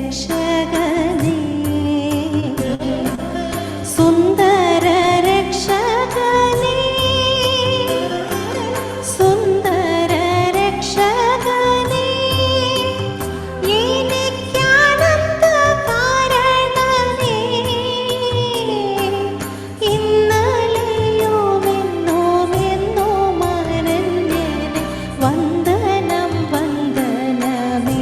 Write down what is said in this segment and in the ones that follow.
രക്ഷകനേ സുന്ദര രക്ഷകനേ സുന്ദര രക്ഷകനേ എനിക്കാനന്ദ കാരണനേ ഇന്നലെയും എന്നും എന്നും അനന്യനേ വന്ദനം വന്ദനമേ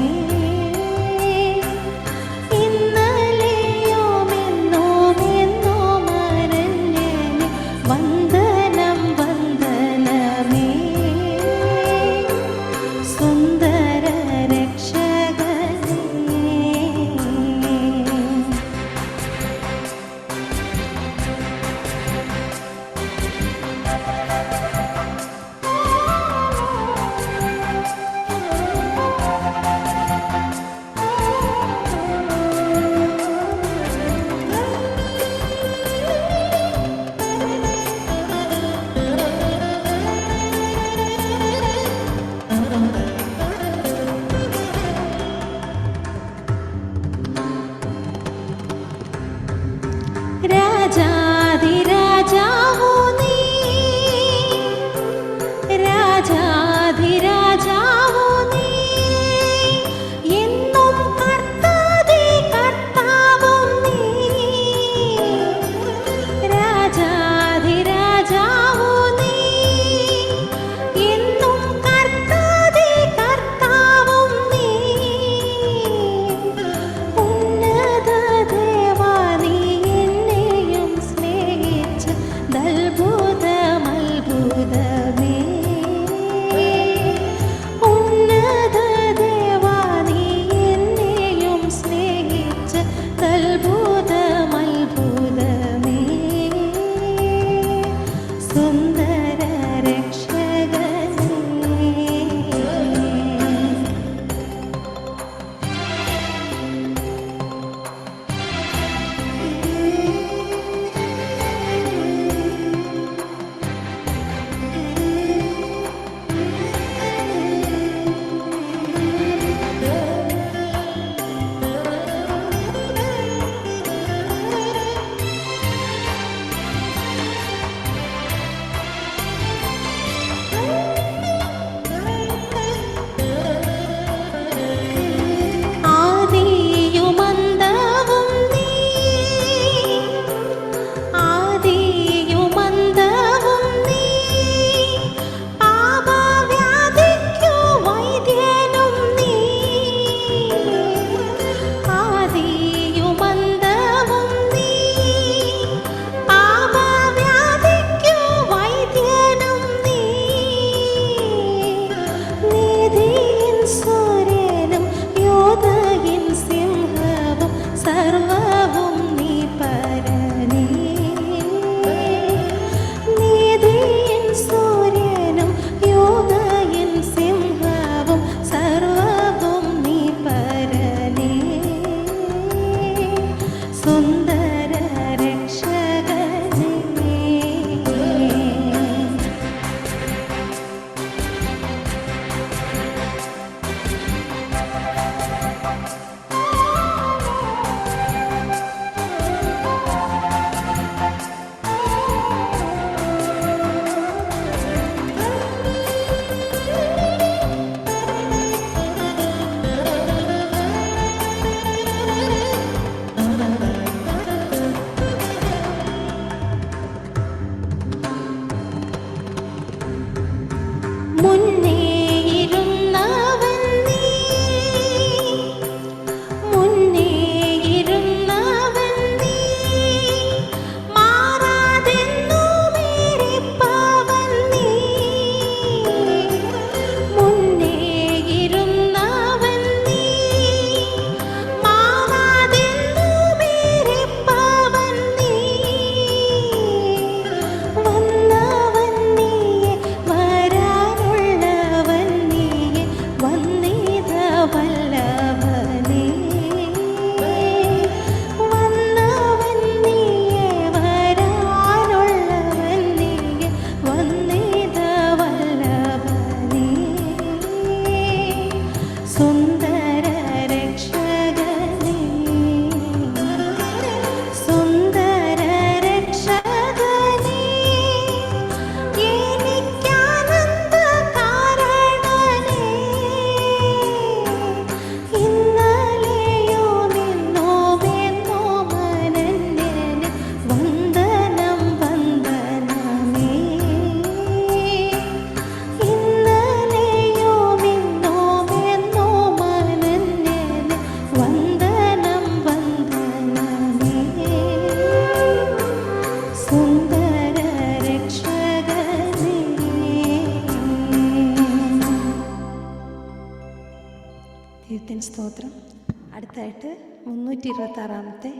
അടുത്തായിട്ട് 326-ാമത്തെ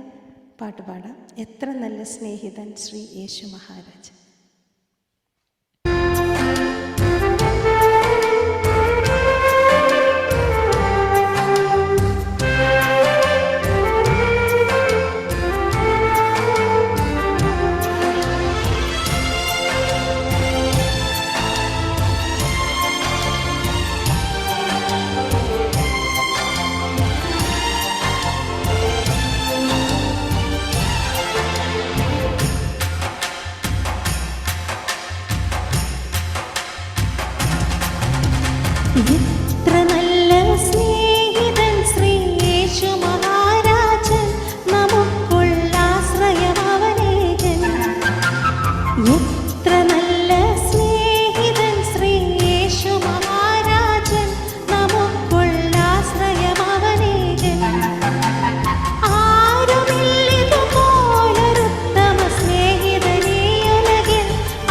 പാട്ട് പാടാം. എത്ര നല്ല സ്നേഹിതൻ ശ്രീ യേശു മഹാരാജ്. എത്ര നല്ല സ്നേഹിതൻ ശ്രീ യേശു മഹാരാജൻ, നമുക്കുള്ള ആശ്രയം അവനേകൻ. എത്ര നല്ല സ്നേഹിതൻ ശ്രീ യേശു മഹാരാജൻ, നമുക്കുള്ള ആശ്രയം അവനേകൻ. ആരുമില്ലിതുപോലൊരുത്തമ സ്നേഹിതനീ ഉലകിൽ,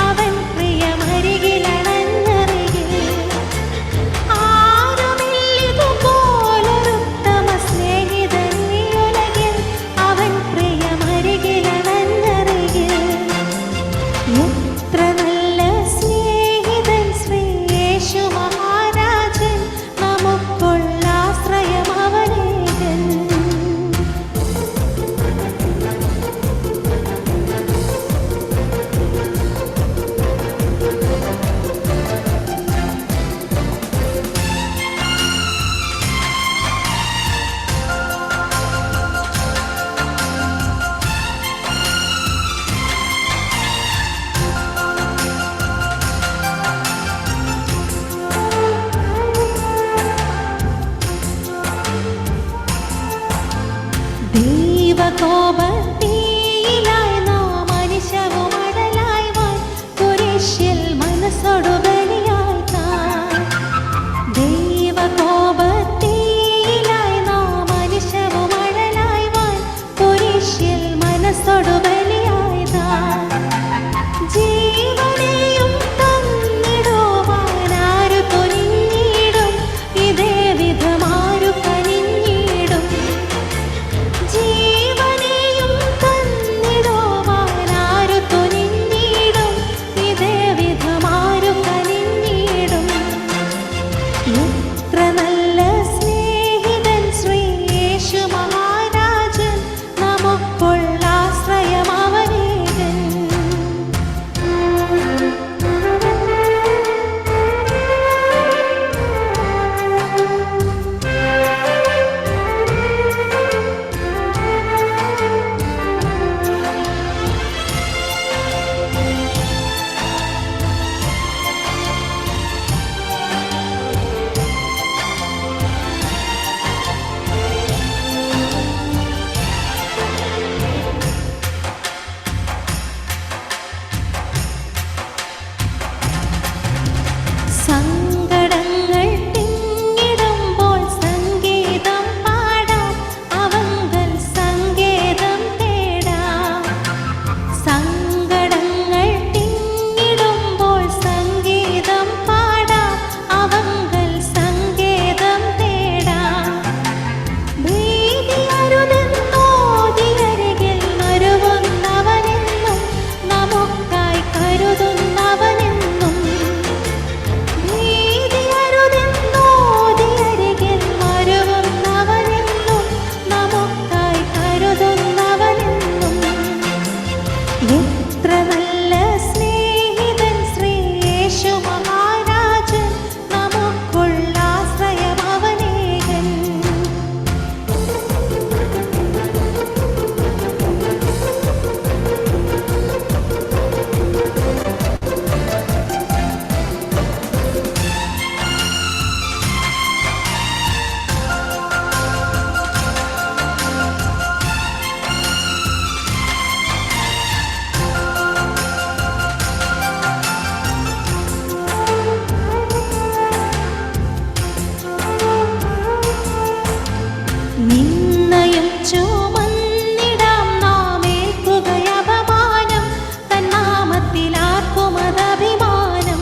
അവൻ പ്രിയമരികിലണഞ്ഞറികിൽ. ദൈവകോപത്തീയിലായി നാം മനുഷ്യവുമടലായി വാൻ, കുരിശിൽ മനസ്സോടു ബലിയായി താൻ. ദൈവകോപത്തീയിലായി നാം മനുഷ്യവുമടലായി വാൻ, കുരിശിൽ മനസ്സോടു ബലിയായി താൻ. ജീവനെയും തന്നിടുവാൻ ആരു തുനിഞ്ഞിടും, ഇതേ വിധമാരു കനിഞ്ഞിടും. ജീവനെയും തന്നിടുവാൻ ആരു തുനിഞ്ഞിടും, ഇതേ വിധമാരു കനിഞ്ഞിടും. എത്ര നല്ല സ്നേഹിതൻ ശ്രീ യേശു മഹാരാജൻ, നമുക്കുള്ള ആശ്രയം അവനേകൻ. സങ്കടങ്ങൾ തിങ്ങിടുമ്പോൾ സംഗീതം പാടാം, അവങ്കൽ സങ്കേതം തേടാം. സങ്കടങ്ങൾ തിങ്ങിടുമ്പോൾ സംഗീതം പാടാം, അവങ്കൽ സങ്കേതം തേടാം. ഭീതിയരുതെന്നോതിയരികിൽ മരുവുന്നവനെന്നും, നമുക്കായി കരുതുന്നവനെന്നും. ഭീതിയരുതെന്നോതിയരികിൽ മരുവുന്നവനെന്നും, നമുക്കായി കരുതുന്നവനെന്നും. എത്ര നല്ല സ്നേഹിതൻ ശ്രീ യേശു മഹാരാജൻ, നമുക്കുള്ള ആശ്രയം അവനേകൻ. നിന്നയും ചുമന്നിടാം നാം ഏൽക്കുകയപമാനം, തന്നാമത്തിലാർക്കുമതഭിമാനം.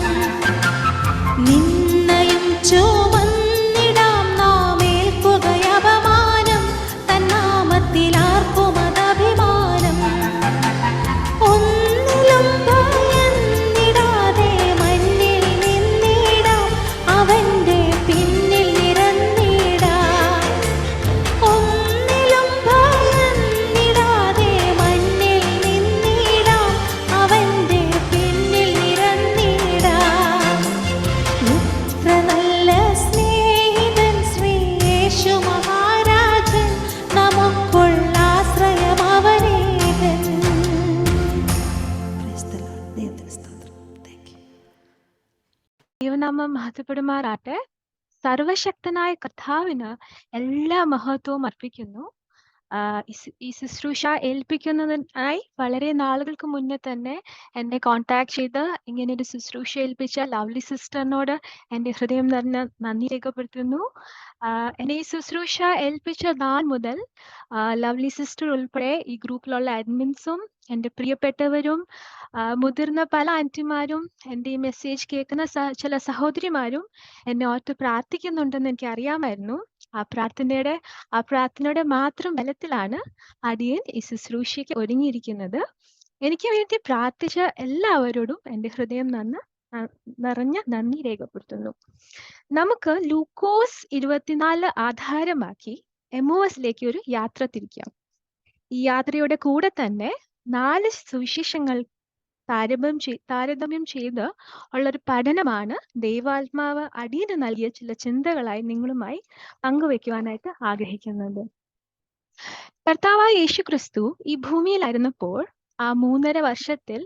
നിന്നയും ചുമന്നിടാം നാം ഏൽക്കുകയപമാനം, നാമം മഹത്വപ്പെടുമാറാട്ടെ. സർവശക്തനായ കർത്താവിന് എല്ലാ മഹത്വവും അർപ്പിക്കുന്നു. ഈ ശുശ്രൂഷ ഏൽപ്പിക്കുന്നതിനായി വളരെ നാളുകൾക്ക് മുന്നേ തന്നെ എന്നെ കോൺടാക്ട് ചെയ്ത് ഇങ്ങനെ ഒരു ശുശ്രൂഷ ഏൽപ്പിച്ച ലവ്ലി സിസ്റ്ററിനോട് എൻ്റെ ഹൃദയം നിറഞ്ഞ നന്ദി രേഖപ്പെടുത്തുന്നു. എന്നെ ഈ ശുശ്രൂഷ ഏൽപ്പിച്ച നാൾ മുതൽ ലവ്ലി സിസ്റ്റർ ഉൾപ്പെടെ ഈ ഗ്രൂപ്പിലുള്ള അഡ്മിൻസും എൻ്റെ പ്രിയപ്പെട്ടവരും മുതിർന്ന പല ആൻറ്റിമാരും എൻ്റെ ഈ മെസ്സേജ് കേൾക്കുന്ന ചില സഹോദരിമാരും എന്നെ ഓർത്ത് പ്രാർത്ഥിക്കുന്നുണ്ടെന്ന് എനിക്ക് അറിയാമായിരുന്നു. ആ പ്രാർത്ഥനയുടെ മാത്രം ബലത്തിലാണ് അടിയൻ ഈ ശുശ്രൂഷയ്ക്ക് ഒരുങ്ങിയിരിക്കുന്നത്. എനിക്ക് വേണ്ടി പ്രാർത്ഥിച്ച എല്ലാവരോടും എൻ്റെ ഹൃദയം നിറഞ്ഞ നന്ദി രേഖപ്പെടുത്തുന്നു. നമുക്ക് ലൂക്കോസ് 24 ആധാരമാക്കി എമ്മോസിലേക്ക് ഒരു യാത്ര തിരിക്കാം. ഈ യാത്രയുടെ കൂടെ തന്നെ 4 സുവിശേഷങ്ങൾ താരതമ്യം ചെയ്ത് ഉള്ളൊരു പഠനമാണ് ദൈവാത്മാവ് അടിയന് നൽകിയ ചില ചിന്തകളായി നിങ്ങളുമായി പങ്കുവെക്കുവാനായിട്ട് ആഗ്രഹിക്കുന്നത്. കർത്താവായ യേശുക്രിസ്തു ഈ ഭൂമിയിലായിരുന്നപ്പോൾ ആ 3.5 വർഷത്തിൽ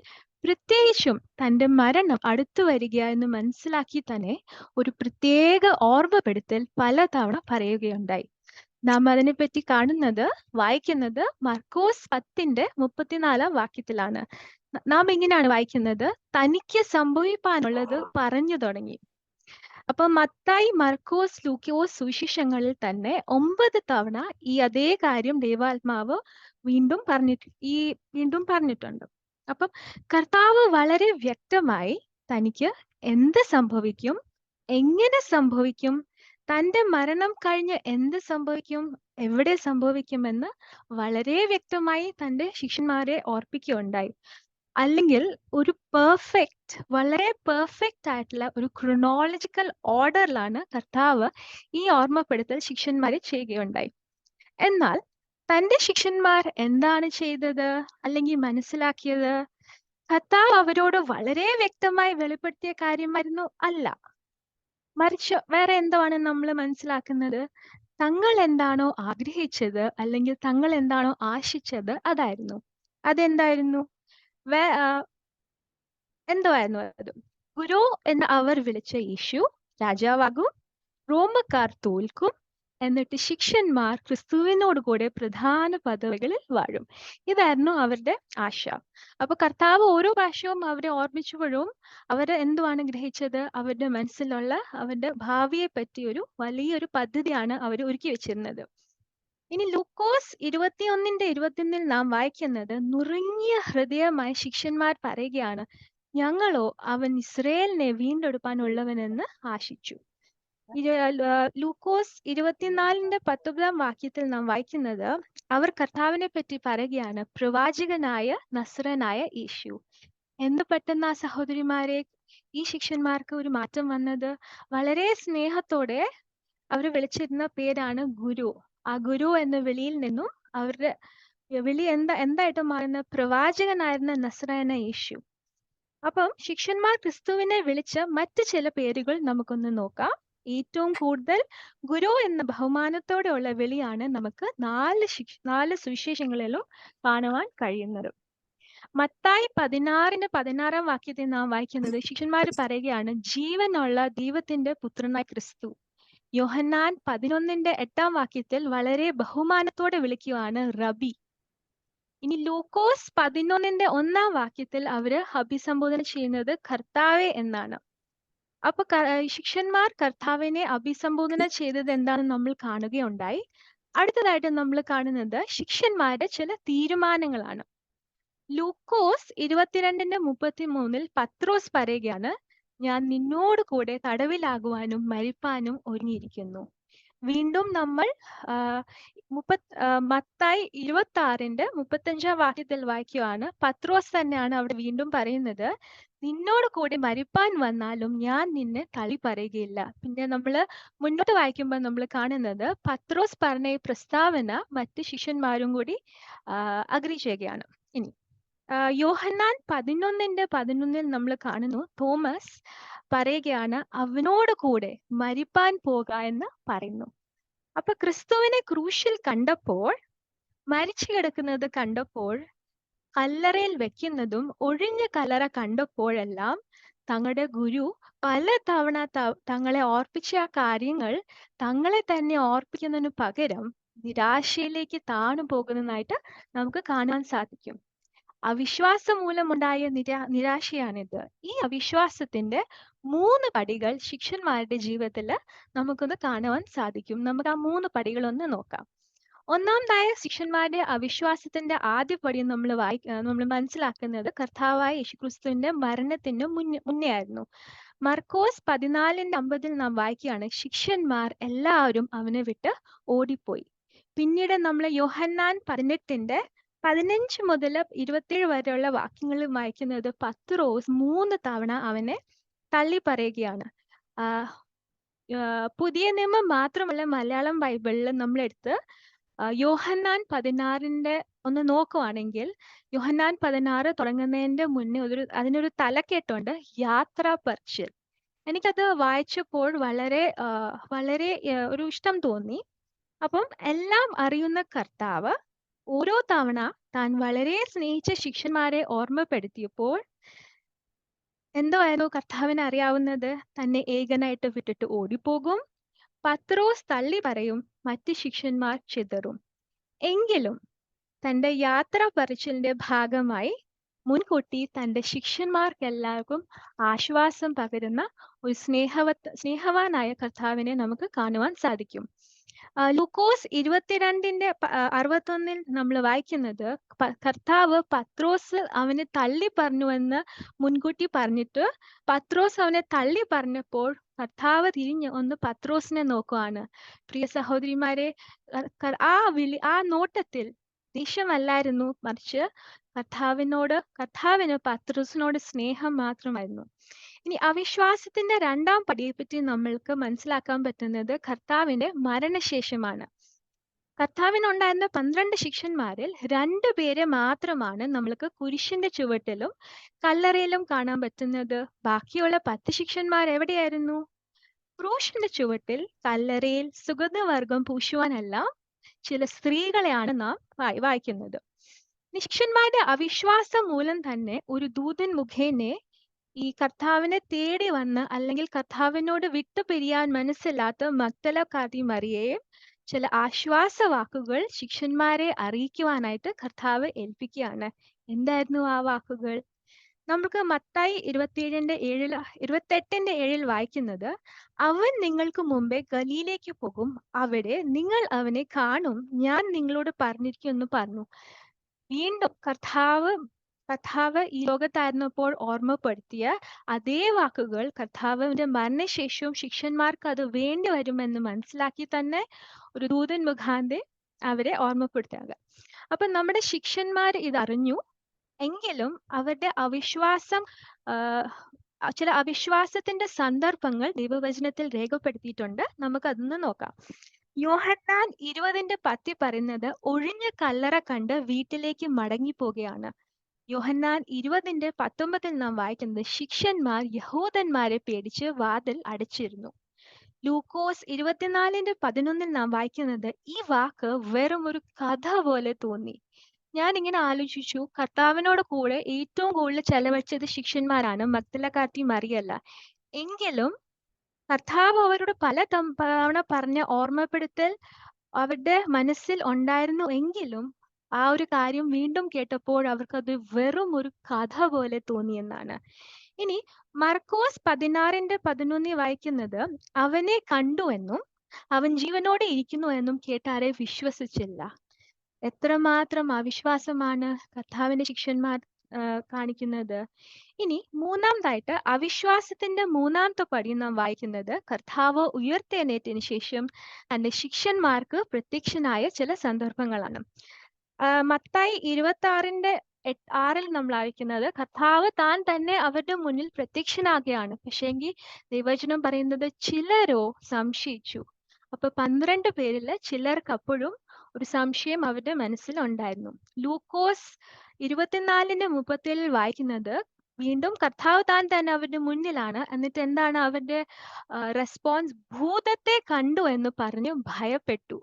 പ്രത്യേകിച്ചും തൻ്റെ മരണം അടുത്തു വരിക എന്ന് മനസ്സിലാക്കി തന്നെ ഒരു പ്രത്യേക ഓർമ്മപ്പെടുത്തൽ പലതവണ പറയുകയുണ്ടായി. നാം അതിനെപ്പറ്റി വായിക്കുന്നത് മർക്കോസ് 10:34 വാക്യത്തിലാണ്. നാം എങ്ങനെയാണ് വായിക്കുന്നത്? തനിക്ക് സംഭവിക്കാനുള്ളത് പറഞ്ഞു തുടങ്ങി. അപ്പൊ മത്തായി, മർക്കോസ്, ലൂക്കോസ് സുവിശേഷങ്ങളിൽ തന്നെ 9 തവണ ഈ അതേ കാര്യം ദൈവാത്മാവ് വീണ്ടും പറഞ്ഞിട്ടുണ്ട്. അപ്പം കർത്താവ് വളരെ വ്യക്തമായി തനിക്ക് എന്ത് സംഭവിക്കും, എങ്ങനെ സംഭവിക്കും, തൻ്റെ മരണം കഴിഞ്ഞ് എന്ത് സംഭവിക്കും, എവിടെ സംഭവിക്കുമെന്ന് വളരെ വ്യക്തമായി തൻ്റെ ശിഷ്യന്മാരെ ഓർപ്പിക്കുകയുണ്ടായി. അല്ലെങ്കിൽ ഒരു വളരെ പെർഫെക്റ്റ് ആയിട്ടുള്ള ഒരു ക്രോണോളജിക്കൽ ഓർഡറിലാണ് കർത്താവ് ഈ ഓർമ്മപ്പെടുത്തൽ ശിഷ്യന്മാരെ ചെയ്യുകയുണ്ടായി. എന്നാൽ തൻ്റെ ശിഷ്യന്മാർ എന്താണ് ചെയ്തത് അല്ലെങ്കിൽ മനസ്സിലാക്കിയത്? കർത്താവ് അവരോട് വളരെ വ്യക്തമായി വെളിപ്പെടുത്തിയ കാര്യമായിരുന്നു അല്ല, മറിച്ച് വേറെ എന്താണ് നമ്മൾ മനസ്സിലാക്കുന്നത്? തങ്ങൾ എന്താണോ ആഗ്രഹിച്ചത് അല്ലെങ്കിൽ തങ്ങൾ എന്താണോ ആശിച്ചത് അതായിരുന്നു. അതെന്തായിരുന്നു? എന്തായിരുന്നു അത്? ഗുരു എന്ന് അവർ വിളിച്ച യേശു രാജാവാകും, റോമക്കാർ തോൽക്കും, എന്നിട്ട് ശിഷ്യന്മാർ ക്രിസ്തുവിനോട് കൂടെ പ്രധാന പദവികളിൽ വാഴും. ഇതായിരുന്നു അവരുടെ ആശ. അപ്പൊ കർത്താവ് ഓരോ പ്രാവശ്യവും അവരെ ഓർമ്മിച്ചപ്പോഴും അവർ എന്തുവാണ് ഗ്രഹിച്ചത്? അവരുടെ മനസ്സിലുള്ള അവരുടെ ഭാവിയെ പറ്റി ഒരു വലിയൊരു പദ്ധതിയാണ് അവർ ഒരുക്കി വെച്ചിരുന്നത്. ഇനി ലൂക്കോസ് 21:21 നാം വായിക്കുന്നത്, നുറുങ്ങിയ ഹൃദയമായ ശിഷ്യന്മാർ പറയുകയാണ്, ഞങ്ങളോ അവൻ ഇസ്രയേലിനെ വീണ്ടെടുപ്പാനുള്ളവനെന്ന് ആശിച്ചു. ലൂക്കോസ് 24:19 വാക്യത്തിൽ നാം വായിക്കുന്നത്, അവർ കർത്താവിനെ പറ്റി പറയുകയാണ്, പ്രവാചകനായ നസ്രനായ യേശു. എന്ത് പെട്ടെന്ന് ആ സഹോദരിമാരെ ഈ ശിഷ്യന്മാർക്ക് ഒരു മാറ്റം വന്നത്? വളരെ സ്നേഹത്തോടെ അവർ വിളിച്ചിരുന്ന പേരാണ് ഗുരു. ആ ഗുരു എന്ന വിളിയിൽ നിന്നും അവരുടെ വിളി എന്തായിട്ട് മാറുന്ന? പ്രവാചകനായിരുന്ന നസ്രായന യേശു. അപ്പം ശിഷ്യന്മാർ ക്രിസ്തുവിനെ വിളിച്ച മറ്റ് ചില പേരുകൾ നമുക്കൊന്ന് നോക്കാം. ഏറ്റവും കൂടുതൽ ഗുരു എന്ന ബഹുമാനത്തോടെ ഉള്ള വിളിയാണ് നമുക്ക് 4 സുവിശേഷങ്ങളിലും കാണുവാൻ കഴിയുന്നത്. മത്തായി 16:16 വാക്യത്തിൽ നാം വായിക്കുന്നത്, ശിഷ്യന്മാർ പറയുകയാണ്, ജീവനുള്ള ദൈവത്തിന്റെ പുത്രനായ ക്രിസ്തു. യോഹന്നാൻ 11:8 വാക്യത്തിൽ വളരെ ബഹുമാനത്തോടെ വിളിക്കുകയാണ് റബി. ഇനി ലൂക്കോസ് 11:1 വാക്യത്തിൽ അവര് അഭിസംബോധന ചെയ്യുന്നത് കർത്താവെ എന്നാണ്. അപ്പൊ ശിഷ്യന്മാർ കർത്താവിനെ അഭിസംബോധന ചെയ്തത് എന്താണെന്ന് നമ്മൾ കാണുകയുണ്ടായി. അടുത്തതായിട്ട് നമ്മൾ കാണുന്നത് ശിഷ്യന്മാരുടെ ചില തീരുമാനങ്ങളാണ്. ലൂക്കോസ് 22:33 പത്രോസ് പറയുകയാണ്, ഞാൻ നിന്നോട് കൂടെ തടവിലാകുവാനും മരിപ്പാനും ഒരുങ്ങിയിരിക്കുന്നു. വീണ്ടും നമ്മൾ മത്തായി 26:35 വാക്യത്തിൽ വായിക്കുകയാണ്, പത്രോസ് തന്നെയാണ് അവിടെ വീണ്ടും പറയുന്നത്, നിന്നോട് കൂടി മരിപ്പാൻ വന്നാലും ഞാൻ നിന്നെ തള്ളി പറയുകയില്ല. പിന്നെ നമ്മൾ മുന്നോട്ട് വായിക്കുമ്പോൾ നമ്മൾ കാണുന്നത് പത്രോസ് പറഞ്ഞ ഈ പ്രസ്താവന മറ്റ് ശിഷ്യന്മാരും കൂടി അഗ്രി ചെയ്യുകയാണ്. ഇനി യോഹന്നാൻ 11:11 നമ്മൾ കാണുന്നു, തോമസ് പറയുകയാണ്, അവനോട് കൂടെ മരിപ്പാൻ പോക എന്ന് പറയുന്നു. അപ്പൊ ക്രിസ്തുവിനെ ക്രൂശിൽ കണ്ടപ്പോൾ, മരിച്ചു കിടക്കുന്നത് കണ്ടപ്പോൾ, കല്ലറയിൽ വെക്കുന്നതും ഒഴിഞ്ഞ കല്ലറ കണ്ടപ്പോഴെല്ലാം തങ്ങളുടെ ഗുരു പല തവണ തങ്ങളെ ഓർപ്പിച്ച ആ കാര്യങ്ങൾ തങ്ങളെ തന്നെ ഓർപ്പിക്കുന്നതിന് പകരം നിരാശയിലേക്ക് താണു പോകുന്നതായിട്ട് നമുക്ക് കാണാൻ സാധിക്കും. അവിശ്വാസം മൂലമുണ്ടായ നിരാശയാണിത്. ഈ അവിശ്വാസത്തിന്റെ 3 പടികൾ ശിഷ്യന്മാരുടെ ജീവിതത്തിൽ നമുക്കൊന്ന് കാണുവാൻ സാധിക്കും. നമുക്ക് ആ 3 പടികളൊന്ന് നോക്കാം. ഒന്നാമതായ ശിഷ്യന്മാരുടെ അവിശ്വാസത്തിന്റെ ആദ്യ പടി നമ്മൾ മനസ്സിലാക്കുന്നത് കർത്താവായ യേശുക്രിസ്തുവിന്റെ മരണത്തിന് മുന്നേ ആയിരുന്നു. മർക്കോസ് 14:50 നാം വായിക്കുകയാണ്, ശിഷ്യന്മാർ എല്ലാവരും അവനെ വിട്ട് ഓടിപ്പോയി. പിന്നീട് നമ്മൾ യോഹന്നാൻ 18:15 മുതൽ 27 വരെയുള്ള വാക്യങ്ങൾ വായിക്കുന്നത് പത്രോസ് 3 തവണ അവനെ തള്ളി പറയുകയാണ്. പുതിയ നിയമം മാത്രമല്ല, മലയാളം ബൈബിളിൽ നമ്മളെടുത്ത് യോഹന്നാൻ 16 ഒന്ന് നോക്കുവാണെങ്കിൽ, യോഹന്നാൻ 16 തുടങ്ങുന്നതിന്റെ മുന്നേ അതിനൊരു തലക്കെട്ടുണ്ട്, യാത്രാ പറച്ചിൽ. എനിക്കത് വായിച്ചപ്പോൾ വളരെ ഒരു ഇഷ്ടം തോന്നി. അപ്പം എല്ലാം അറിയുന്ന കർത്താവ് ഓരോ തവണ താൻ വളരെ സ്നേഹിച്ച ശിഷ്യന്മാരെ ഓർമ്മപ്പെടുത്തിയപ്പോൾ എന്തോ കർത്താവിന് അറിയാവുന്നത്, തന്നെ ഏകനായിട്ട് വിട്ടിട്ട് ഓടിപ്പോകും, പത്രോസ് തള്ളി പറയും, മറ്റ് ശിഷ്യന്മാർ ചിതറും. എങ്കിലും തന്റെ യാത്രാ പറച്ചിലിന്റെ ഭാഗമായി മുൻകൂട്ടി തന്റെ ശിഷ്യന്മാർക്കെല്ലാവർക്കും ആശ്വാസം പകരുന്ന ഒരു സ്നേഹവാനായ കർത്താവിനെ നമുക്ക് കാണുവാൻ സാധിക്കും. ലൂക്കോസ് 22:61 നമ്മൾ വായിക്കുന്നത്, കർത്താവ് പത്രോസ് അവനെ തള്ളി പറഞ്ഞുവെന്ന് മുൻകൂട്ടി പറഞ്ഞിട്ട് പത്രോസ് അവനെ തള്ളി പറഞ്ഞപ്പോൾ കർത്താവ് തിരിഞ്ഞ് ഒന്ന് പത്രോസിനെ നോക്കുവാണ്. പ്രിയ സഹോദരിമാരെ, ആ നോട്ടത്തിൽ ദേഷ്യമല്ലായിരുന്നു, മറിച്ച് കർത്താവിന് പത്രോസിനോട് സ്നേഹം മാത്രമായിരുന്നു. ഇനി അവിശ്വാസത്തിന്റെ 2ാം പടിയെപ്പറ്റി നമ്മൾക്ക് മനസ്സിലാക്കാൻ പറ്റുന്നത് കർത്താവിന്റെ മരണശേഷമാണ്. കർത്താവിനുണ്ടായിരുന്ന 12 ശിഷ്യന്മാരിൽ 2 പേരെ മാത്രമാണ് നമ്മൾക്ക് കുരിശിന്റെ ചുവട്ടിലും കല്ലറയിലും കാണാൻ പറ്റുന്നത്. ബാക്കിയുള്ള 10 ശിഷ്യന്മാർ എവിടെയായിരുന്നു? ക്രൂശിന്റെ ചുവട്ടിൽ, കല്ലറയിൽ സുഗന്ധവർഗം പൂശുവാനല്ല ചില സ്ത്രീകളെയാണ് നാം വായിക്കുന്നത്. ശിഷ്യന്മാരുടെ അവിശ്വാസം മൂലം തന്നെ ഒരു ദൂതൻ മുഖേന ഈ കർത്താവിനെ തേടി വന്ന്, അല്ലെങ്കിൽ കർത്താവിനോട് വിട്ടുപിരിയാൻ മനസ്സില്ലാത്ത മഗ്ദലക്കാരി മറിയയെ ചില ആശ്വാസ വാക്കുകൾ ശിഷ്യന്മാരെ അറിയിക്കുവാനായിട്ട് കർത്താവ് ഏൽപ്പിക്കുകയാണ്. എന്തായിരുന്നു ആ വാക്കുകൾ? നമുക്ക് മത്തായി 28:7 വായിക്കുന്നത്, അവൻ നിങ്ങൾക്ക് മുമ്പേ ഗലീലയ്ക്ക് പോകും, അവിടെ നിങ്ങൾ അവനെ കാണും, ഞാൻ നിങ്ങളോട് പറഞ്ഞിരിക്കുമെന്ന് പറഞ്ഞു. വീണ്ടും കർത്താവ് ഈ ലോകത്തായിരുന്നപ്പോൾ ഓർമ്മപ്പെടുത്തിയ അതേ വാക്കുകൾ കർത്താവിന്റെ മരണശേഷവും ശിഷ്യന്മാർക്ക് അത് വേണ്ടി വരുമെന്ന് മനസ്സിലാക്കി തന്നെ ഒരു ദൂതൻ മുഖാന്തരം അവരെ ഓർമ്മപ്പെടുത്തുക. അപ്പൊ നമ്മുടെ ശിഷ്യന്മാർ ഇതറിഞ്ഞു, എങ്കിലും അവരുടെ ചില അവിശ്വാസത്തിന്റെ സന്ദർഭങ്ങൾ ദൈവവചനത്തിൽ രേഖപ്പെടുത്തിയിട്ടുണ്ട്. നമുക്ക് അതൊന്ന് നോക്കാം. യോഹന്നാൻ 20:10 പറയുന്നത്, ഒഴിഞ്ഞ കല്ലറ കണ്ട് വീട്ടിലേക്ക് മടങ്ങിപ്പോകുകയാണ്. യോഹന്നാൻ 20:19 നാം വായിക്കുന്നത്, ശിഷ്യന്മാർ യഹൂദന്മാരെ പേടിച്ച് വാതിൽ അടച്ചിരുന്നു. ലൂക്കോസ് 24:11 നാം വായിക്കുന്നത്, ഈ വാക്ക് വെറും ഒരു കഥ പോലെ തോന്നി. ഞാൻ ഇങ്ങനെ ആലോചിച്ചു, കർത്താവിനോട് കൂടെ ഏറ്റവും കൂടുതൽ ചെലവഴിച്ചത് ശിഷ്യന്മാരാണ്, മഗ്ദലക്കാരി മറിയല്ല. എങ്കിലും കർത്താവ് അവരോട് പല തവണ പറഞ്ഞ ഓർമ്മപ്പെടുത്തൽ അവരുടെ മനസ്സിൽ ഉണ്ടായിരുന്നു. എങ്കിലും ആ ഒരു കാര്യം വീണ്ടും കേട്ടപ്പോൾ അവർക്കത് വെറും ഒരു കഥ പോലെ തോന്നിയെന്നാണ്. ഇനി മർക്കോസ് 16:11 വായിക്കുന്നത്, അവനെ കണ്ടുവെന്നും അവൻ ജീവനോടെ ഇരിക്കുന്നു എന്നും കേട്ടാരെ വിശ്വസിച്ചില്ല. എത്രമാത്രം അവിശ്വാസമാണ് കർത്താവിന്റെ ശിഷ്യന്മാർ കാണിക്കുന്നത്. ഇനി 3ാമതായിട്ട് അവിശ്വാസത്തിന്റെ 3ാമത്തെ പടി നാം വായിക്കുന്നത്, കർത്താവ് ഉയർത്തെഴുന്നേറ്റതിന് ശേഷം തന്റെ ശിഷ്യന്മാർക്ക് പ്രത്യക്ഷനായ ചില സന്ദർഭങ്ങളാണ്. മത്തായി 26:6 നമ്മൾ വായിക്കുന്നത്, കർത്താവ് താൻ തന്നെ അവരുടെ മുന്നിൽ പ്രത്യക്ഷനാകുകയാണ്. പക്ഷേങ്കിൽ ദൈവവചനം പറയുന്നത് ചിലരോ സംശയിച്ചു. അപ്പൊ 12 പേരിൽ ചിലർക്ക് അപ്പോഴും ഒരു സംശയം അവരുടെ മനസ്സിൽ ഉണ്ടായിരുന്നു. ലൂക്കോസ് 24:37 വായിക്കുന്നത്, വീണ്ടും കർത്താവ് താൻ തന്നെ അവരുടെ മുന്നിലാണ്. എന്നിട്ട് എന്താണ് അവരുടെ റെസ്പോൺസ്? ഭൂതത്തെ കണ്ടു എന്ന് പറഞ്ഞ് ഭയപ്പെട്ടു.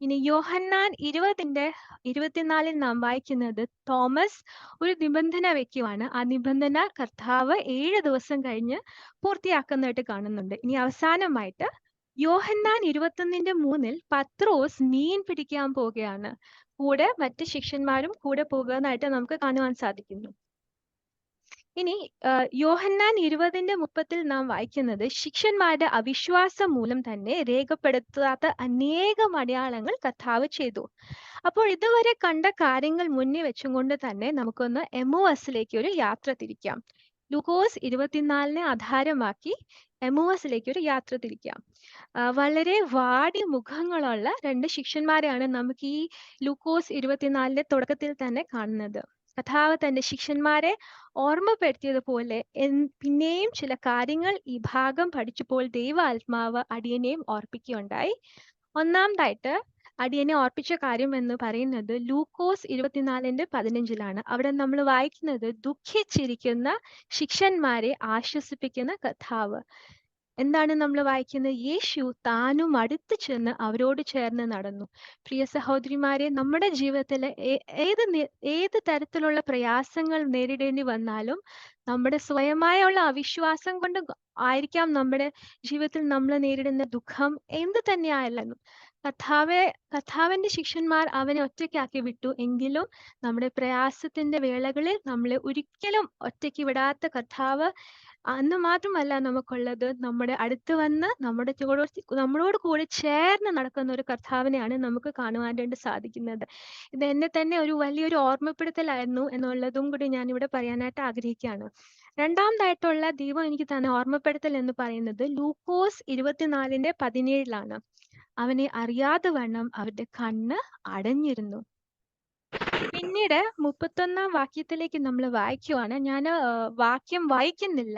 ഇനി യോഹന്നാൻ 20:24 നാം വായിക്കുന്നത്, തോമസ് ഒരു നിബന്ധന വെക്കുവാണ്. ആ നിബന്ധന കർത്താവ് 7 ദിവസം കഴിഞ്ഞ് പൂർത്തിയാക്കുന്നതായിട്ട് കാണുന്നുണ്ട്. ഇനി അവസാനമായിട്ട് യോഹന്നാൻ 21:3 പത്രോസ് മീൻ പിടിക്കാൻ പോകുകയാണ്. കൂടെ മറ്റ് ശിഷ്യന്മാരും കൂടെ പോകുന്നതായിട്ട് നമുക്ക് കാണുവാൻ സാധിക്കുന്നു. ഇനി യോഹന്നാൻ 20:30 നാം വായിക്കുന്നത്, ശിഷ്യന്മാരുടെ അവിശ്വാസം മൂലം തന്നെ രേഖപ്പെടുത്താത്ത അനേകം അടയാളങ്ങൾ കർത്താവ് ചെയ്തു. അപ്പോൾ ഇതുവരെ കണ്ട കാര്യങ്ങൾ മുന്നിൽ വെച്ചുകൊണ്ട് തന്നെ നമുക്കൊന്ന് എമ്മോസിലേക്ക് ഒരു യാത്ര തിരിക്കാം. ലൂക്കോസ് 24 ആധാരമാക്കി എമ്മോസിലേക്ക് ഒരു യാത്ര തിരിക്കാം. വളരെ വാടിയ മുഖങ്ങളുള്ള 2 ശിഷ്യന്മാരെയാണ് നമുക്ക് ഈ ലൂക്കോസ് 24 തുടക്കത്തിൽ തന്നെ കാണുന്നത്. കർത്താവ് തന്റെ ശിഷ്യന്മാരെ ഓർമ്മപ്പെടുത്തിയതുപോലെ പിന്നെയും ചില കാര്യങ്ങൾ ഈ ഭാഗം പഠിച്ചപ്പോൾ ദൈവാത്മാവ് അടിയനെയും ഓർപ്പിക്കുകയുണ്ടായി. ഒന്നാമതായിട്ട് അടിയനെ ഓർപ്പിച്ച കാര്യം എന്ന് പറയുന്നത് ലൂക്കോസ് 24:15 അവിടെ നമ്മൾ വായിക്കുന്നത്, ദുഃഖിച്ചിരിക്കുന്ന ശിഷ്യന്മാരെ ആശ്വസിപ്പിക്കുന്ന കർത്താവ്. എന്താണ് നമ്മൾ വായിക്കുന്നത്? യേശു താനും അടുത്ത് ചെന്ന് അവരോട് ചേർന്ന് നടന്നു. പ്രിയ സഹോദരിമാരെ, നമ്മുടെ ജീവിതത്തിൽ ഏത് തരത്തിലുള്ള പ്രയാസങ്ങൾ നേരിടേണ്ടി വന്നാലും നമ്മുടെ സ്വയമായുള്ള അവിശ്വാസം കൊണ്ട് ആയിരിക്കാം നമ്മുടെ ജീവിതത്തിൽ നമ്മൾ നേരിടുന്ന ദുഃഖം എന്ത് തന്നെയായാലും കർത്താവിന്റെ ശിഷ്യന്മാർ അവനെ ഒറ്റയ്ക്കാക്കി വിട്ടു എങ്കിലും നമ്മുടെ പ്രയാസത്തിന്റെ വേളകളിൽ നമ്മളെ ഒരിക്കലും ഒറ്റയ്ക്ക് വിടാത്ത കർത്താവ് അന്ന് മാത്രമല്ല നമുക്കുള്ളത്, നമ്മുടെ അടുത്ത് വന്ന് നമ്മളോട് കൂടെ ചേർന്ന് നടക്കുന്ന ഒരു കർത്താവിനെയാണ് നമുക്ക് കാണുവാനായിട്ട് സാധിക്കുന്നത്. ഇത് എന്നെ തന്നെ ഒരു വലിയൊരു ഓർമ്മപ്പെടുത്തലായിരുന്നു എന്നുള്ളതും കൂടി ഞാൻ ഇവിടെ പറയാനായിട്ട് ആഗ്രഹിക്കുകയാണ്. രണ്ടാമതായിട്ടുള്ള ദൈവം എനിക്ക് തന്നെ ഓർമ്മപ്പെടുത്തൽ എന്ന് പറയുന്നത് ലൂക്കോസ് 24:17 അവനെ അറിയാതെ വണ്ണം അവരുടെ കണ്ണ് അടഞ്ഞിരുന്നു. പിന്നീട് 31 വാക്യത്തിലേക്ക് നമ്മൾ വായിക്കുവാണ്. ഞാൻ വാക്യം വായിക്കുന്നില്ല,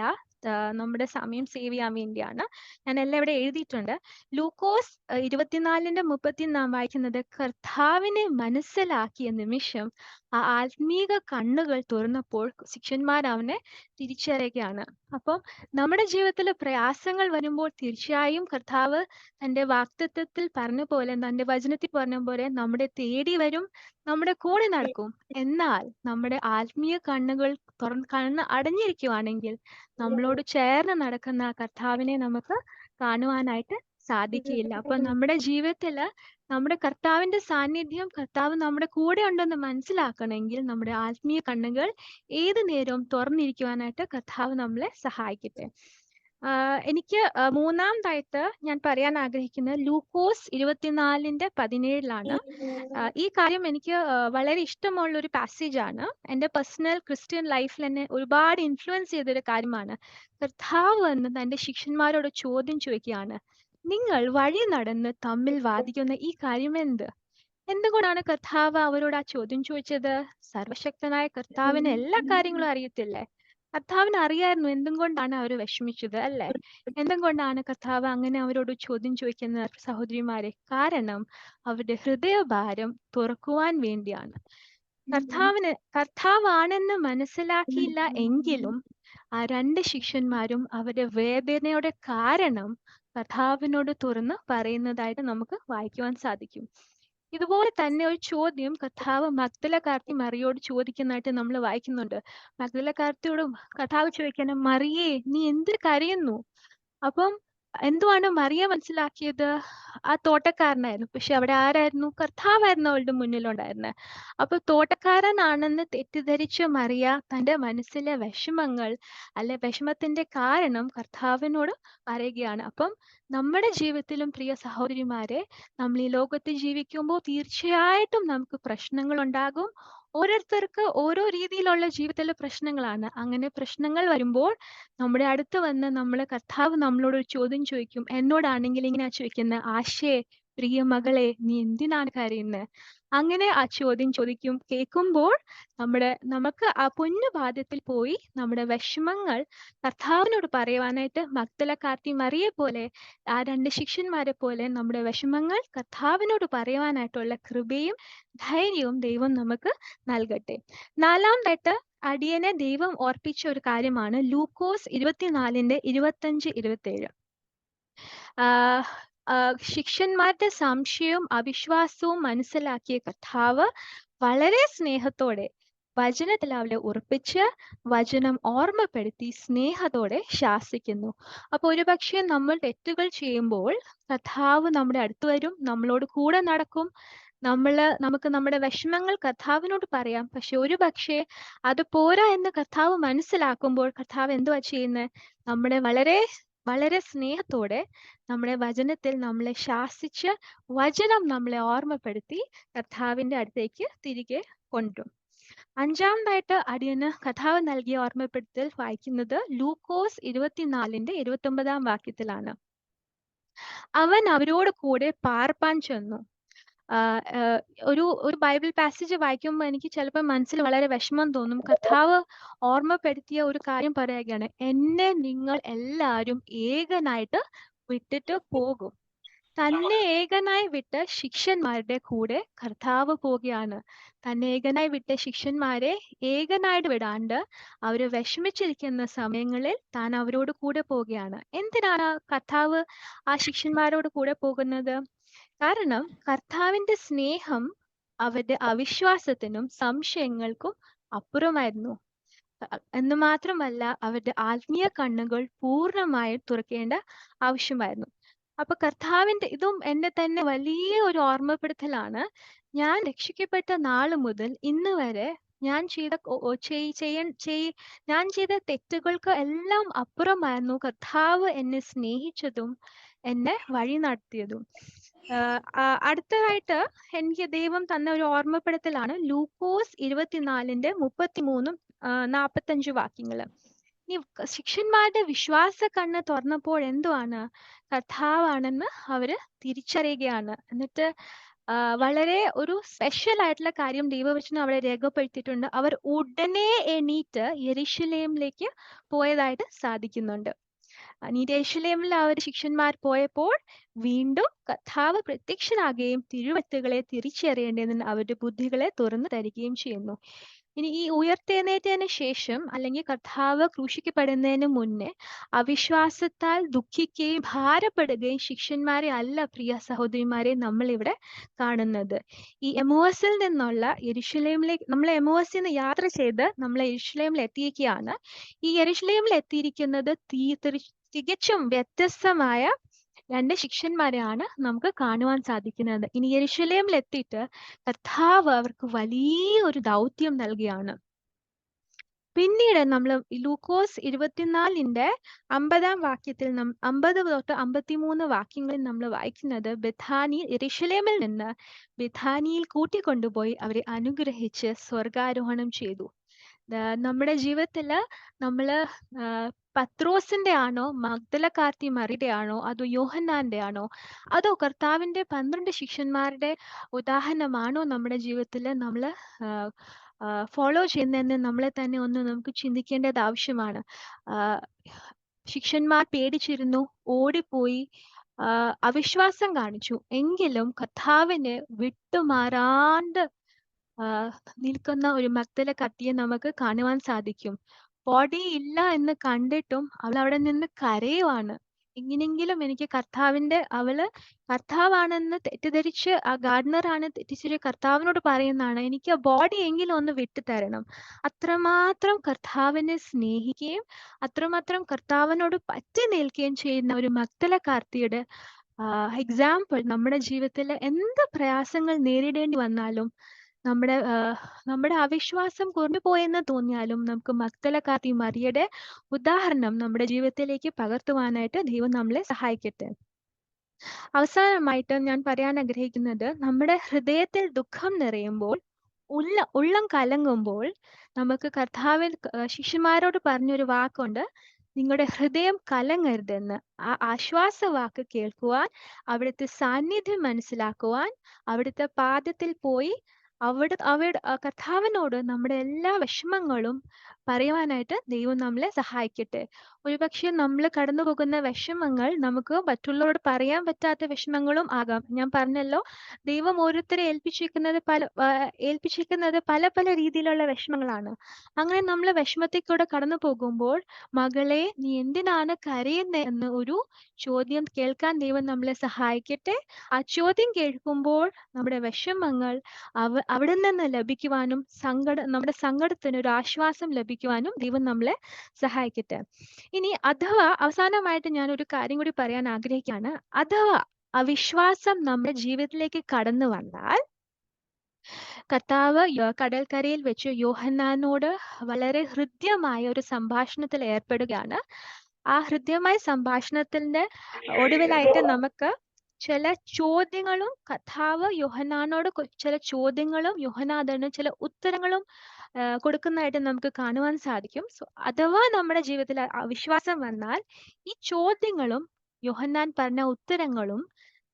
നമ്മുടെ സമയം സേവ് ചെയ്യാൻ വേണ്ടിയാണ്. ഞാൻ എല്ലാം ഇവിടെ എഴുതിയിട്ടുണ്ട്. ലൂക്കോസ് 24:30 നാം വായിക്കുന്നത്, കർത്താവിനെ മനസ്സിലാക്കിയ നിമിഷം ആ ആത്മീക കണ്ണുകൾ തുറന്നപ്പോൾ ശിഷ്യന്മാർ അവനെ തിരിച്ചറിയുകയാണ്. അപ്പം നമ്മുടെ ജീവിതത്തിൽ പ്രയാസങ്ങൾ വരുമ്പോൾ തീർച്ചയായും കർത്താവ് തന്റെ വാഗ്ദത്തത്തിൽ പറഞ്ഞ പോലെ, തന്റെ വചനത്തിൽ പറഞ്ഞ പോലെ നമ്മുടെ തേടി വരും, നമ്മുടെ കൂടെ നടക്കും. എന്നാൽ നമ്മുടെ ആത്മീയ കണ്ണുകൾ കണ്ണ് അടഞ്ഞിരിക്കുവാണെങ്കിൽ നമ്മളോട് ചേർന്ന് നടക്കുന്ന ആ കർത്താവിനെ നമുക്ക് കാണുവാനായിട്ട് സാധിക്കുകയില്ല. അപ്പൊ നമ്മുടെ ജീവിതത്തില് നമ്മുടെ കർത്താവിന്റെ സാന്നിധ്യം, കർത്താവ് നമ്മുടെ കൂടെ ഉണ്ടെന്ന് മനസ്സിലാക്കണമെങ്കിൽ നമ്മുടെ ആത്മീയ കണ്ണുകൾ ഏത് നേരവും തുറന്നിരിക്കുവാനായിട്ട് കർത്താവ് നമ്മളെ സഹായിക്കട്ടെ. എനിക്ക് മൂന്നാമതായിട്ട് ഞാൻ പറയാൻ ആഗ്രഹിക്കുന്നത് ലൂക്കോസ് 24:17 ഈ കാര്യം എനിക്ക് വളരെ ഇഷ്ടമുള്ള ഒരു പാസേജ് ആണ്. എൻ്റെ പേഴ്സണൽ ക്രിസ്ത്യൻ ലൈഫിൽ എന്നെ ഒരുപാട് ഇൻഫ്ലുവൻസ് ചെയ്തൊരു കാര്യമാണ്. കർത്താവ് വന്ന് തന്റെ ശിഷ്യന്മാരോട് ചോദ്യം ചോദിക്കുകയാണ്, നിങ്ങൾ വഴി നടന്ന് തമ്മിൽ വാദിക്കുന്ന ഈ കാര്യം എന്ത്? എന്തുകൊണ്ടാണ് കർത്താവ് അവരോട് ആ ചോദ്യം ചോദിച്ചത്? സർവശക്തനായ കർത്താവിന് എല്ലാ കാര്യങ്ങളും അറിയത്തില്ലേ? കർത്താവിന് അറിയായിരുന്നു എന്തുകൊണ്ടാണ് അവർ വിഷമിച്ചത്, അല്ലേ? എന്തുകൊണ്ടാണ് കർത്താവ് അങ്ങനെ അവരോട് ചോദ്യം ചോദിക്കുന്ന സഹോദരിമാരെ? കാരണം അവരുടെ ഹൃദയഭാരം തുറക്കുവാൻ വേണ്ടിയാണ്. കർത്താവാണെന്ന് മനസ്സിലാക്കിയില്ല എങ്കിലും ആ 2 ശിഷ്യന്മാരും അവരുടെ വേദനയുടെ കാരണം കർത്താവിനോട് തുറന്ന് പറയുന്നതായിട്ട് നമുക്ക് വായിക്കുവാൻ സാധിക്കും. ഇതുപോലെ തന്നെ ഒരു ചോദ്യം കർത്താവ് മഗ്ദലക്കാരത്തി മറിയോട് ചോദിക്കുന്നതായിട്ട് നമ്മൾ വായിക്കുന്നുണ്ട്. മഗ്ദലക്കാരത്തിയോട് കർത്താവ് ചോദിക്കണം, മറിയേ, നീ എന്ത് കരയുന്നു? അപ്പം എന്തുവാണ് മറിയ മനസ്സിലാക്കിയത്? ആ തോട്ടക്കാരനായിരുന്നു. പക്ഷെ അവിടെ ആരായിരുന്നു? കർത്താവായിരുന്നു അവളുടെ മുന്നിലുണ്ടായിരുന്നത്. അപ്പൊ തോട്ടക്കാരനാണെന്ന് തെറ്റിദ്ധരിച്ച മറിയ തന്റെ മനസ്സിലെ വിഷമങ്ങൾ വിഷമത്തിന്റെ കാരണം കർത്താവിനോട് പറയുകയാണ്. അപ്പം നമ്മുടെ ജീവിതത്തിലും പ്രിയ സഹോദരിമാരെ, നമ്മൾ ഈ ലോകത്ത് ജീവിക്കുമ്പോൾ തീർച്ചയായിട്ടും നമുക്ക് പ്രശ്നങ്ങൾ ഉണ്ടാകും. ഓരോരുത്തർക്ക് ഓരോ രീതിയിലുള്ള ജീവിതത്തിലെ പ്രശ്നങ്ങളാണ്. അങ്ങനെ പ്രശ്നങ്ങൾ വരുമ്പോൾ നമ്മുടെ അടുത്ത് വന്ന് കർത്താവ് നമ്മളോട് ഒരു ചോദ്യം ചോദിക്കും. എന്നോടാണെങ്കിൽ ഇങ്ങനെയാ ചോദിക്കുന്നത്, ആശേ, പ്രിയ മകളെ, നീ എന്തിനാണ് കരയുന്നത്? അങ്ങനെ ആ ചോദ്യം കേൾക്കുമ്പോൾ നമുക്ക് ആ പൊന്നുപാദത്തിൽ പോയി നമ്മുടെ വിഷമങ്ങൾ കർത്താവിനോട് പറയുവാനായിട്ട് മഗ്ദലക്കാരത്തി മറിയെ പോലെ, ആ 2 ശിഷ്യന്മാരെ പോലെ നമ്മുടെ വിഷമങ്ങൾ കർത്താവിനോട് പറയുവാനായിട്ടുള്ള കൃപയും ധൈര്യവും ദൈവം നമുക്ക് നൽകട്ടെ. നാലാമതായിട്ട് അടിയനെ ദൈവം ഓർപ്പിച്ച ഒരു കാര്യമാണ് ലൂക്കോസ് 24:25-27. ശിഷ്യന്മാരുടെ സംശയവും അവിശ്വാസവും മനസ്സിലാക്കിയ കർത്താവ് വളരെ സ്നേഹത്തോടെ വചനത്തിൽ അവരെ ഉറപ്പിച്ച് വചനം ഓർമ്മപ്പെടുത്തി സ്നേഹത്തോടെ ശാസിക്കുന്നു. അപ്പൊ ഒരുപക്ഷെ നമ്മൾ തെറ്റുകൾ ചെയ്യുമ്പോൾ കർത്താവ് നമ്മുടെ അടുത്ത് വരും, നമ്മളോട് കൂടെ നടക്കും. നമുക്ക് നമ്മുടെ വിഷമങ്ങൾ കർത്താവിനോട് പറയാം. പക്ഷെ ഒരുപക്ഷെ അത് പോരാ എന്ന് കർത്താവ് മനസ്സിലാക്കുമ്പോൾ കർത്താവ് എന്തുവാ ചെയ്യുന്നത്? നമ്മളെ വളരെ വളരെ സ്നേഹത്തോടെ നമ്മുടെ വചനത്തിൽ നമ്മളെ ശാസിച്ച് വചനം നമ്മളെ ഓർമ്മപ്പെടുത്തി കർത്താവിന്റെ അടുത്തേക്ക് തിരികെ കൊണ്ടുവരും. അഞ്ചാമതായിട്ട് അടിയന് കർത്താവ് നൽകിയ ഓർമ്മപ്പെടുത്തൽ വായിക്കുന്നത് ലൂക്കോസ് 24:29 വാക്യത്തിലാണ്. അവൻ അവരോട് കൂടെ പാർപ്പാൻ ചെന്നു. ഒരു ബൈബിൾ പാസേജ് വായിക്കുമ്പോൾ എനിക്ക് ചിലപ്പോൾ മനസ്സിൽ വളരെ വിഷമം തോന്നും. കർത്താവ് ഓർമ്മപ്പെടുത്തിയ ഒരു കാര്യം പറയുകയാണ്, എന്നെ നിങ്ങൾ എല്ലാവരും ഏകനായിട്ട് വിട്ടിട്ട് പോകും. തന്നെ ഏകനായി വിട്ട ശിഷ്യന്മാരുടെ കൂടെ കർത്താവ് പോവുകയാണ്. തന്നെ ഏകനായി വിട്ട ശിഷ്യന്മാരെ ഏകനായിട്ട് വിടാണ്ട് അവര് വിഷമിച്ചിരിക്കുന്ന സമയങ്ങളിൽ താൻ അവരോട് കൂടെ പോവുകയാണ്. എന്തിനാണ് കർത്താവ് ആ ശിഷ്യന്മാരോട് കൂടെ പോകുന്നത്? കാരണം കർത്താവിന്റെ സ്നേഹം അവരുടെ അവിശ്വാസത്തിനും സംശയങ്ങൾക്കും അപ്പുറമായിരുന്നു. എന്ന് മാത്രമല്ല അവരുടെ ആത്മീയ കണ്ണുകൾ പൂർണ്ണമായും തുറക്കേണ്ട ആവശ്യമായിരുന്നു. അപ്പൊ കർത്താവിന്റെ ഇതും എന്നെ തന്നെ വലിയ ഒരു ഓർമ്മപ്പെടുത്തലാണ്. ഞാൻ രക്ഷിക്കപ്പെട്ട നാള് മുതൽ ഇന്ന് വരെ ഞാൻ ചെയ്ത തെറ്റുകൾക്ക് എല്ലാം അപ്പുറമായിരുന്നു കർത്താവ് എന്നെ സ്നേഹിച്ചതും എന്നെ വഴി നടത്തിയതും. അടുത്തതായിട്ട് എനിക്ക് ദൈവം തന്ന ഒരു ഓർമ്മപ്പെടുത്തലാണ് ലൂക്കോസ് 24:33-45 വാക്യങ്ങള്. ഈ ശിഷ്യന്മാരുടെ വിശ്വാസ കണ്ണ് തുറന്നപ്പോൾ എന്തുവാണ്? കർത്താവാണെന്ന് അവര് തിരിച്ചറിയുകയാണ്. എന്നിട്ട് വളരെ ഒരു സ്പെഷ്യൽ ആയിട്ടുള്ള കാര്യം ദൈവവചനം അവിടെ രേഖപ്പെടുത്തിയിട്ടുണ്ട്. അവർ ഉടനെ എണീറ്റ് യെരൂശലേമിലേക്ക് പോയതായിട്ട് സാധിക്കുന്നുണ്ട്. യെരൂശലേമിൽ അവർ ശിഷ്യന്മാർ പോയപ്പോൾ വീണ്ടും കർത്താവ് പ്രത്യക്ഷനാകുകയും തിരുവെഴുത്തുകളെ തിരിച്ചറിയേണ്ടതിന് അവരുടെ ബുദ്ധികളെ തുറന്നു തരികയും ചെയ്യുന്നു. ഇനി ഈ ഉയർത്തെഴുന്നേറ്റതിന് ശേഷം അല്ലെങ്കിൽ കർത്താവ് ക്രൂശിക്കപ്പെടുന്നതിന് മുന്നേ അവിശ്വാസത്താൽ ദുഃഖിക്കുകയും ഭാരപ്പെടുകയും ശിഷ്യന്മാരെ അല്ല പ്രിയ സഹോദരിമാരെ നമ്മൾ ഇവിടെ കാണുന്നത്. ഈ എമോസിൽ നിന്നുള്ള യെരൂശലേമിലേക്ക് നമ്മൾ എമോസിൽ നിന്ന് യാത്ര ചെയ്ത് നമ്മളെ യെരൂശലേമിൽ എത്തിയിരിക്കുകയാണ്. ഈ യെരൂശലേമിൽ എത്തിയിരിക്കുന്നത് തികച്ചും വ്യത്യസ്തമായ രണ്ട് ശിഷ്യന്മാരെയാണ് നമുക്ക് കാണുവാൻ സാധിക്കുന്നത്. ഇനി യെരൂശലേമിൽ എത്തിയിട്ട് കർത്താവ് അവർക്ക് വലിയൊരു ദൗത്യം നൽകുകയാണ്. പിന്നീട് നമ്മൾ ലൂക്കോസ് 24:50 വാക്യത്തിൽ 50-53 വാക്യങ്ങളിൽ നമ്മൾ വായിക്കുന്നത് യെരൂശലേമിൽ നിന്ന് ബെഥാനിയിൽ കൂട്ടിക്കൊണ്ടുപോയി അവരെ അനുഗ്രഹിച്ച് സ്വർഗാരോഹണം ചെയ്തു. നമ്മുടെ ജീവിതത്തില് നമ്മള് പത്രോസിന്റെ ആണോ മഗ്ദലക്കാരത്തി മറിയുടെ ആണോ അതോ യോഹന്നാന്റെ ആണോ അതോ കർത്താവിന്റെ 12 ശിഷ്യന്മാരുടെ ഉദാഹരണമാണോ നമ്മുടെ ജീവിതത്തിൽ നമ്മൾ ഫോളോ ചെയ്യുന്നതെന്ന് നമ്മളെ തന്നെ ഒന്ന് നമുക്ക് ചിന്തിക്കേണ്ടത് ആവശ്യമാണ്. ശിഷ്യന്മാർ പേടിച്ചിരുന്നു, ഓടിപ്പോയി, അവിശ്വാസം കാണിച്ചു. എങ്കിലും കർത്താവിനെ വിട്ടുമാറാണ്ട് നിൽക്കുന്ന ഒരു മഗ്ദലക്കാരത്തിയെ നമുക്ക് കാണുവാൻ സാധിക്കും. ബോഡി ഇല്ല എന്ന് കണ്ടിട്ടും അവൾ അവിടെ നിന്ന് കരയുവാണ്. എങ്ങനെയെങ്കിലും എനിക്ക് അവള് കർത്താവാണെന്ന് തെറ്റിദ്ധരിച്ച് ആ ഗാർഡനറാണ് തെറ്റിദ്ധരിച്ച് കർത്താവിനോട് പറയുന്നതാണ്, എനിക്ക് ആ ബോഡി എങ്കിലും ഒന്ന് വിട്ടു തരണം. അത്രമാത്രം കർത്താവിനെ സ്നേഹിക്കുകയും അത്രമാത്രം കർത്താവിനോട് പറ്റി നിൽക്കുകയും ചെയ്യുന്ന ഒരു മഗ്ദലക്കാരത്തിയുടെ എക്സാമ്പിൾ നമ്മുടെ ജീവിതത്തിൽ എന്ത് പ്രയാസങ്ങൾ നേരിടേണ്ടി വന്നാലും നമ്മുടെ അവിശ്വാസം കുറഞ്ഞു പോയെന്ന് തോന്നിയാലും നമുക്ക് മഗ്ദലക്കാരത്തി മറിയയുടെ ഉദാഹരണം നമ്മുടെ ജീവിതത്തിലേക്ക് പകർത്തുവാനായിട്ട് ദൈവം നമ്മളെ സഹായിക്കട്ടെ. അവസാനമായിട്ട് ഞാൻ പറയാൻ ആഗ്രഹിക്കുന്നത്, നമ്മുടെ ഹൃദയത്തിൽ ദുഃഖം നിറയുമ്പോൾ, ഉള്ളം കലങ്ങുമ്പോൾ നമുക്ക് കർത്താവിൽ ശിഷ്യന്മാരോട് പറഞ്ഞൊരു വാക്കുണ്ട്, നിങ്ങളുടെ ഹൃദയം കലങ്ങരുതെന്ന്. ആ ആശ്വാസവാക്ക് കേൾക്കുവാൻ, അവിടുത്തെ സാന്നിധ്യം മനസ്സിലാക്കുവാൻ, അവിടുത്തെ പാദത്തിൽ പോയി അവിടെ കർത്താവിനോട് നമ്മുടെ എല്ലാ വിഷമങ്ങളും പറയുവാനായിട്ട് ദൈവം നമ്മളെ സഹായിക്കട്ടെ. ഒരുപക്ഷെ നമ്മൾ കടന്നു പോകുന്ന വിഷമങ്ങൾ നമുക്ക് മറ്റുള്ളവരോട് പറയാൻ പറ്റാത്ത വിഷമങ്ങളും ആകാം. ഞാൻ പറഞ്ഞല്ലോ, ദൈവം ഓരോരുത്തരെ ഏൽപ്പിച്ചിരിക്കുന്നത് പല പല രീതിയിലുള്ള വിഷമങ്ങളാണ്. അങ്ങനെ നമ്മൾ വിഷമത്തിൽ കൂടെ കടന്നു പോകുമ്പോൾ, മകളെ നീ എന്തിനാണ് കരയുന്നത് എന്ന് ഒരു ചോദ്യം കേൾക്കാൻ ദൈവം നമ്മളെ സഹായിക്കട്ടെ. ആ ചോദ്യം കേൾക്കുമ്പോൾ നമ്മുടെ വിഷമങ്ങൾ അവിടെ നിന്ന് ലഭിക്കുവാനും നമ്മുടെ സങ്കടത്തിന് ഒരു ആശ്വാസം ലഭിക്കുവാനും ദൈവം നമ്മളെ സഹായിക്കട്ടെ. ഇനി അഥവാ അവസാനമായിട്ട് ഞാൻ ഒരു കാര്യം കൂടി പറയാൻ ആഗ്രഹിക്കുകയാണ്. അഥവാ അവിശ്വാസം നമ്മുടെ ജീവിതത്തിലേക്ക് കടന്നു വന്നാൽ, കർത്താവ് കടൽക്കരയിൽ വെച്ച് യോഹന്നാനോട് വളരെ ഹൃദ്യമായ ഒരു സംഭാഷണത്തിൽ ഏർപ്പെടുകയാണ്. ആ ഹൃദ്യമായ സംഭാഷണത്തിന്റെ ഒടുവിലായിട്ട് നമുക്ക് ചില ചോദ്യങ്ങളും കർത്താവ് യോഹന്നാനോട് ചില ചോദ്യങ്ങളും യോഹന്നാന് ചില ഉത്തരങ്ങളും കൊടുക്കുന്നതായിട്ട് നമുക്ക് കാണുവാൻ സാധിക്കും. അഥവാ നമ്മുടെ ജീവിതത്തിൽ അവിശ്വാസം വന്നാൽ, ഈ ചോദ്യങ്ങളും യോഹന്നാൻ പറഞ്ഞ ഉത്തരങ്ങളും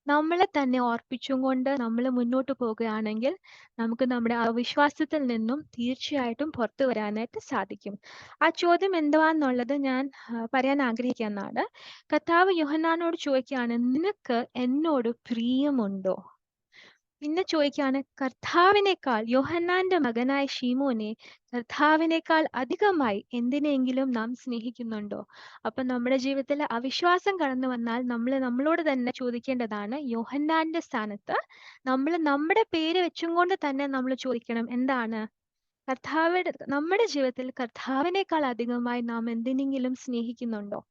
നമ്മളെ തന്നെ ഓർപ്പിച്ചും കൊണ്ട് നമ്മൾ മുന്നോട്ട് പോകുകയാണെങ്കിൽ നമുക്ക് നമ്മുടെ അവിശ്വാസത്തിൽ നിന്നും തീർച്ചയായിട്ടും പുറത്തു വരാനായിട്ട് സാധിക്കും. ആ ചോദ്യം എന്തുവാന്നുള്ളത് ഞാൻ പറയാൻ ആഗ്രഹിക്കുന്നതാണ്. കർത്താവ് യോഹന്നാനോട് ചോദിക്കുകയാണ്, നിനക്ക് എന്നോട് പ്രിയമുണ്ടോ? പിന്നെ ചോദിക്കുകയാണ്, കർത്താവിനേക്കാൾ, യോഹന്നാന്റെ മകനായ ശീമോനെ, കർത്താവിനേക്കാൾ അധികമായി എന്തിനെങ്കിലും നാം സ്നേഹിക്കുന്നുണ്ടോ? അപ്പൊ നമ്മുടെ ജീവിതത്തിൽ അവിശ്വാസം കടന്നു വന്നാൽ നമ്മൾ നമ്മളോട് തന്നെ ചോദിക്കേണ്ടതാണ്, യോഹന്നാന്റെ സ്ഥാനത്ത് നമ്മൾ നമ്മുടെ പേര് വെച്ചും കൊണ്ട് തന്നെ നമ്മൾ ചോദിക്കണം, എന്താണ് നമ്മുടെ ജീവിതത്തിൽ കർത്താവിനേക്കാൾ അധികമായി നാം എന്തിനെങ്കിലും സ്നേഹിക്കുന്നുണ്ടോ?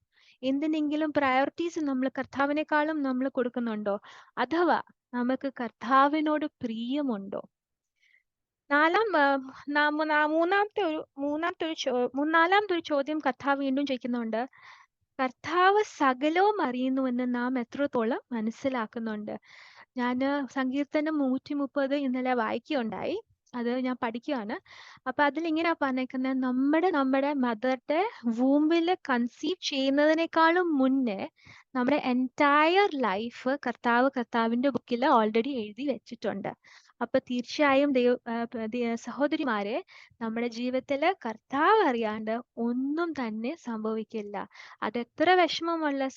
എന്തിനെങ്കിലും പ്രയോറിറ്റീസ് നമ്മൾ കർത്താവിനേക്കാളും നമ്മൾ കൊടുക്കുന്നുണ്ടോ? അഥവാ നമുക്ക് കർത്താവിനോട് പ്രിയമുണ്ടോ? നാലാമത്തെ ഒരു ചോദ്യം കർത്താവ് വീണ്ടും ചോദിക്കുന്നുണ്ട്. കർത്താവ് സകലവും അറിയുന്നുവെന്ന് നാം എത്രത്തോളം മനസ്സിലാക്കുന്നുണ്ട്? ഞാൻ സങ്കീർത്തനം 130 ഇന്നലെ വായിക്കുകയുണ്ടായി. അത് ഞാൻ പഠിക്കുകയാണ്. അപ്പൊ അതിലിങ്ങനെ പറഞ്ഞേക്കുന്നത്, നമ്മുടെ മദറിന്റെ വൂമ്പിൽ കൺസീവ് ചെയ്യുന്നതിനേക്കാളും മുന്നേ നമ്മുടെ എൻറ്റയർ ലൈഫ് കർത്താവിന്റെ ബുക്കിൽ ഓൾറെഡി എഴുതി വെച്ചിട്ടുണ്ട്. അപ്പൊ തീർച്ചയായും സഹോദരിമാരെ, നമ്മുടെ ജീവിതത്തില് കർത്താവ് അറിയാണ്ട് ഒന്നും തന്നെ സംഭവിക്കില്ല. അത് എത്ര വിഷമമുള്ള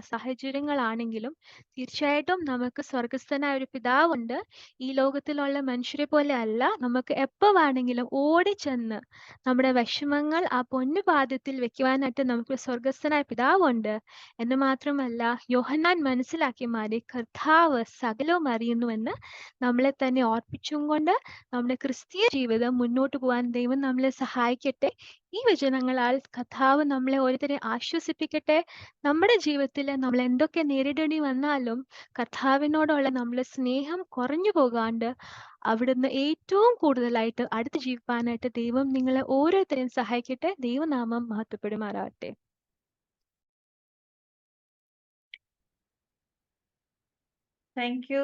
സാഹചര്യങ്ങളാണെങ്കിലും തീർച്ചയായിട്ടും നമുക്ക് സ്വർഗസ്ഥനായ ഒരു പിതാവുണ്ട്. ഈ ലോകത്തിലുള്ള മനുഷ്യരെ പോലെ അല്ല. നമുക്ക് എപ്പോ വേണമെങ്കിലും ഓടിച്ചെന്ന് നമ്മുടെ വിഷമങ്ങൾ ആ പൊന്നുപാദത്തിൽ വെക്കുവാനായിട്ട് നമുക്ക് സ്വർഗസ്ഥനായ പിതാവുണ്ട്. എന്ന് മാത്രമല്ല, യോഹന്നാൻ മനസ്സിലാക്കിയ മാതിരി കർത്താവ് സകലവും അറിയുന്നുവെന്ന് നമ്മളെ തന്നെ ഓർപ്പിച്ചും കൊണ്ട് നമ്മുടെ ക്രിസ്തീയ ജീവിതം മുന്നോട്ട് പോകാൻ ദൈവം നമ്മളെ സഹായിക്കട്ടെ. ഈ വചനങ്ങളാൽ കർത്താവ് നമ്മളെ ഓരോരുത്തരെ ആശ്വസിപ്പിക്കട്ടെ. നമ്മുടെ ജീവിതത്തിൽ നമ്മൾ എന്തൊക്കെ നേരിടേണ്ടി വന്നാലും കർത്താവിനോടുള്ള നമ്മുടെ സ്നേഹം കുറഞ്ഞു പോകാണ്ട് അവിടുന്ന് ഏറ്റവും കൂടുതലായിട്ട് അടുത്ത് ജീവിക്കാനായിട്ട് ദൈവം നിങ്ങളെ ഓരോരുത്തരെയും സഹായിക്കട്ടെ. ദൈവനാമം മഹത്വപ്പെടുമാറാകട്ടെ. Thank you.